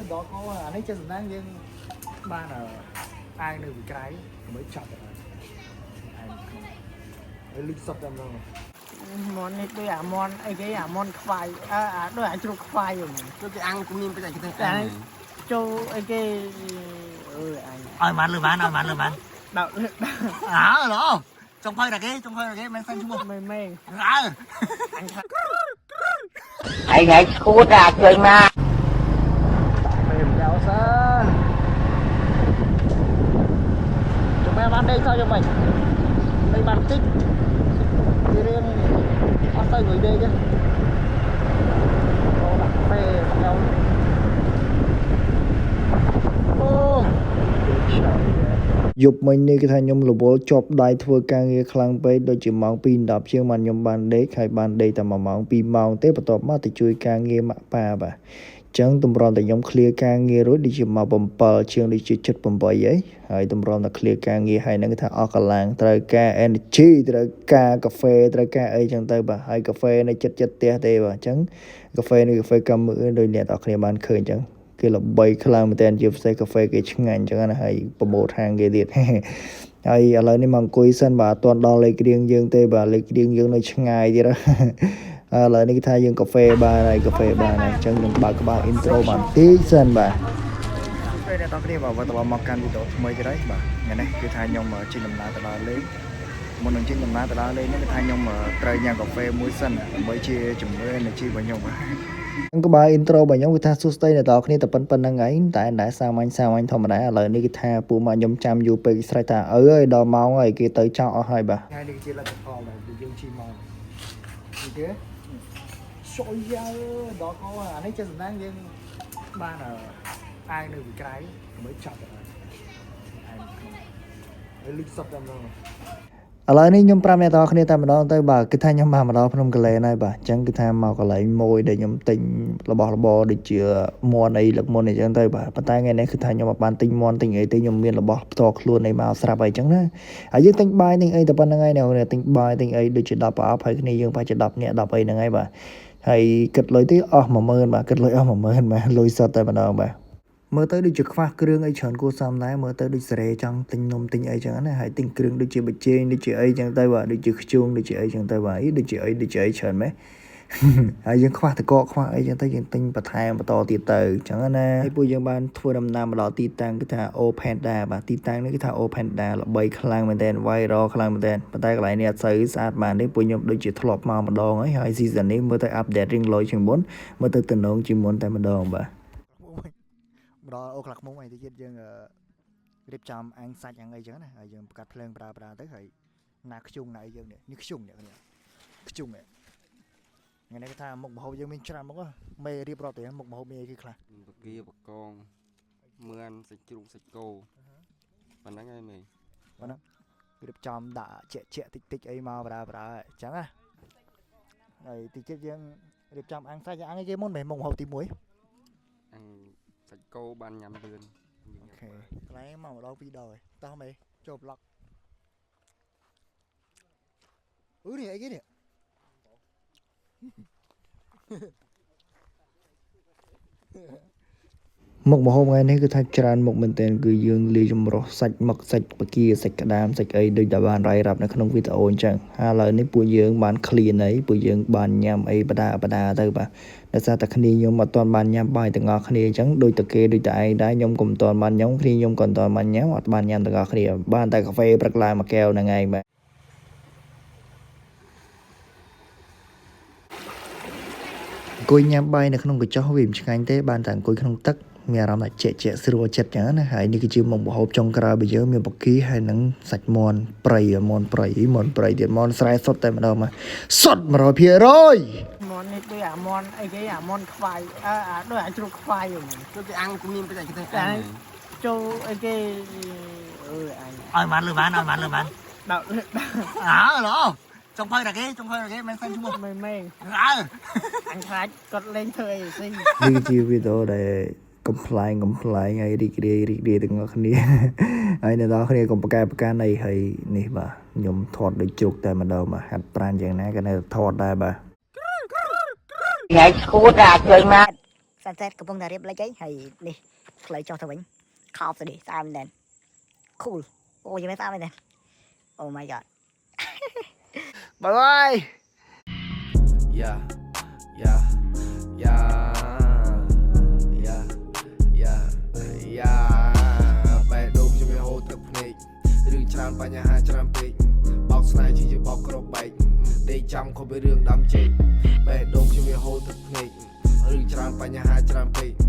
đó có anh ấy chân đang nhưng ba là ai được cái mới chọn được anh lịch sập em rồi món này tôi món ấy cái món khoai tôi chua khoai rồi cái ăn cũng như cái này cái châu ấy cái anh ơi bạn bạn đạo đó trong phơi là cái men xanh chung mê mê anh anh hãy cút ra chơi ma mềm kéo xa chúng em ăn đây sao cho mình đây bàn tích đi riêng ăn tay người đây chứ có đặt cà phê kéo dục mình đi cái thằng nhom lục bố chọc đai thua càng nghe khăng pe đôi chỉ mong pin đập chương màn nhom bàn đế khai bàn đây tầm mong pin mong tế bắt tọp mà thì chui càng nghe mạ pa bà chẳng tụm ròn tại nhom clear càng nghe rồi đi chỉ màu bầm bờ chương đi chỉ chất bầm bờ ấy hay tụm ròn là clear càng nghe hay nó cái thằng ở cả làng trời ca energy trời ca cà phê trời ca ấy chẳng tay bà hay cà phê này chất chất tè tè bà chẳng cà phê này cà phê cầm mỡ đôi nẹt ở kia bàn khơi chẳng cái là bay khlang mà tên chụp xe cà phê cái ngành chẳng hạn hay promote hàng cái điện hay ở lại này mang coi sân bà toàn đo lấy cái điên dương tê bà lấy cái điên dương này ngày gì đó lại này cái thay dương cà phê bà này chẳng những bà các bạn intro bản tí sân bà đây là tao cái vào tao mặc can đi tổ mới cái đấy bà ngày này cái thay nhom ở trên nằm lá tao lấy một lần trên nằm lá tao lấy những cái thay nhom ở trời nhà cà phê muối sân mới chia chủng mới là chia vào nhom các bạn intro bài nhóm guitar sustain là tao khi tập phân năng ấy tại đã sao anh thông mà đã lời ní guitar phụ mà nhóm trăm du pe strata ơi đò máu ấy kia tới cho hai bà hai đi chia là kho là dương chi màu như thế sôi ra đó có anh ấy chân đang nhưng ba là ai được cái mới chọn được anh lịch sập em rồi lạiនេះខ្ញុំប្រាប់អ្នកទាំងអស់គ្នាតែម្ដងទៅបាទគឺថាខ្ញុំមកដល់ភ្នំកលែនហើយបាទអញ្ចឹងគឺថាមកកន្លែងមួយដែលខ្ញុំទិញរបស់របរដូចជាមន់អីលឹកមន់អីចឹងទៅបាទប៉ុន្តែថ្ងៃនេះគឺថាខ្ញុំមកបានទិញមន់ទិញអីទៅខ្ញុំមានរបស់ផ្ទាល់ខ្លួនអីមកស្រាប់អីចឹងណាហើយយើងទិញបាយទិញអីតែប៉ុណ្្នឹងហើយអ្នកទិញបាយទិញអីដូចជា10ប្រអប់ហើយគ្នាយើងប្រហែលជា10នាក់10អីហ្នឹងហើយបាទហើយគិតលុយទៅអស់10000បាទគិតលុយអស់10000បាទលុយសុទ្ធតែម្ដងបាទមើលទៅដូចជាខ្វះគ្រឿងអីច្រើនគួរសមដែរមើលទៅដូចសេរីចង់ទិញនំទិញអីចឹងណាហើយទិញគ្រឿងដូចជាបច្ចេកដូចជាអីចឹងទៅបាទដូចជាខ្ជូងដូចជាអីចឹងទៅបាទដូចជាអីច្រើនម៉េះហើយយើងខ្វះតកកខ្វះអីចឹងទៅយើងទិញបន្ថែមបន្តទៀតទៅចឹងណាហើយពួកយើងបានធ្វើដំណើរមកដល់ទីតាំងគឺថា O Panda បាទទីតាំងនេះគឺថា O Panda ល្បីខ្លាំងមែនទែន viral ខ្លាំងមែនទែនប៉ុន្តែកន្លែងនេះអត់សូវស្អាតបានទេពួកខ្ញុំដូចជាធ្លាប់មកម្ដងហើយ season នេះមើលទៅ update រៀងលយជាងមុនមើលទៅទំនងជាងមុនតែម្ដងបាទម្ដងអូខ្លះខ្មុំអីទៅទៀតយើងរៀបចំអាំងសាច់អាំងអីចឹងណាហើយយើងបង្កាត់ភ្លើងប្រើទៅហើយណាខ្ជុងណាអីយើងនេះខ្ជុងនេះខ្ជុងនេះថ្ងៃនេះគេថាមុខម្ហូបយើងមានច្រើនមុខមេរៀបរាប់ទៅមុខម្ហូបមានអីគេខ្លះបកាបកងមឿនសាច់ជ្រូកសាច់គោប៉ុណ្ណឹងហើយមេប៉ុណ្ណឹងរៀបចំដាក់ជាក់តិចអីមកប្រើអញ្ចឹងណាហើយទីចិត្តយើងរៀបចំអាំងសាច់អាំងអីគេមុនមិនមុខម្ហូបទី1អាំងសាច់គោបានញ៉ាំលឿនអូខេកន្លែងមកម្ដង2ដងតោះមេចូលប្លុកនេះអីគេនេះមុខម្ហូបថ្ងៃនេះគឺថាច្រើនមុខមែនទែនគឺយើងលាយចម្រុះសាច់មឹកសាច់បកាសាច់ក្តាមសាច់អីដូចតែបានរាយរាប់នៅក្នុងវីដេអូអញ្ចឹងហើយឥឡូវនេះពួកយើងបាន clean អីពួកយើងបានញ៉ាំអីបដាទៅបាទដោយសារតែគ្នាខ្ញុំអត់ទាន់បានញ៉ាំបាយទាំងអស់គ្នាអញ្ចឹងដូចតែគេដូចតែឯងដែរខ្ញុំក៏មិនទាន់បានញ៉ាំគ្នាខ្ញុំក៏មិនទាន់បានញ៉ាំអត់បានញ៉ាំទាំងអស់គ្នាបានតែកាហ្វេព្រឹកឡើងមួយកែវហ្នឹងឯងបាទអង្គុយញ៉ាំបាយនៅក្នុងកញ្ចុះវាមិនឆ្ងាញ់ទេបានតែអង្គុយក្នុងទឹកមានអារម្មណ៍ថាជាក់ស្រួលចិត្តចឹងណាហើយនេះគឺជាមុខម្ហូបចុងក្រោយរបស់យើងមានបកាហើយនឹងសាច់មាន់ព្រៃទៀតមាន់ស្រែសុទ្ធតែម្ដងមកសុទ្ធ 100% មាន់នេះដូចមាន់អីគេមាន់ខ្វាយដូចជ្រូកខ្វាយហ្នឹងcái ăn cũng như cái nàyតែចូលអីគេអើបានលឺបានđạo đó trong phơi là cái men xanh chung mê mê anh khai cất lên thời sinh đi chiều video để complain ngay đi từng ngõ kia ấy này đó kia còn cái này hay nè bà nhom thọt được chuột tại mà đâu mà hạt pran dạng này cái này thọt đây bà hãy cút ra chơi ma sunset កំពុងតែរៀបលេចអីហើយនេះផ្លូវចុះទៅវិញខោបទៅនេះស្អាតមែន cool អូយមិនស្អាតមែន Oh my god បងអើយ Yeah, yeah, yeah, yeah, yeah, yeah. បែរដូងខ្ញុំវាហូរទឹកភ្នែករឿងច្រើនបញ្ហាច្រើនពេកបោកស្នេហ៍ជាបោកក្របបែកដេកចាំខុសពីរឿងដំជែកបែរដូងខ្ញុំវាហូរទឹកភ្នែករឿងច្រើនបញ្ហាច្រើនពេក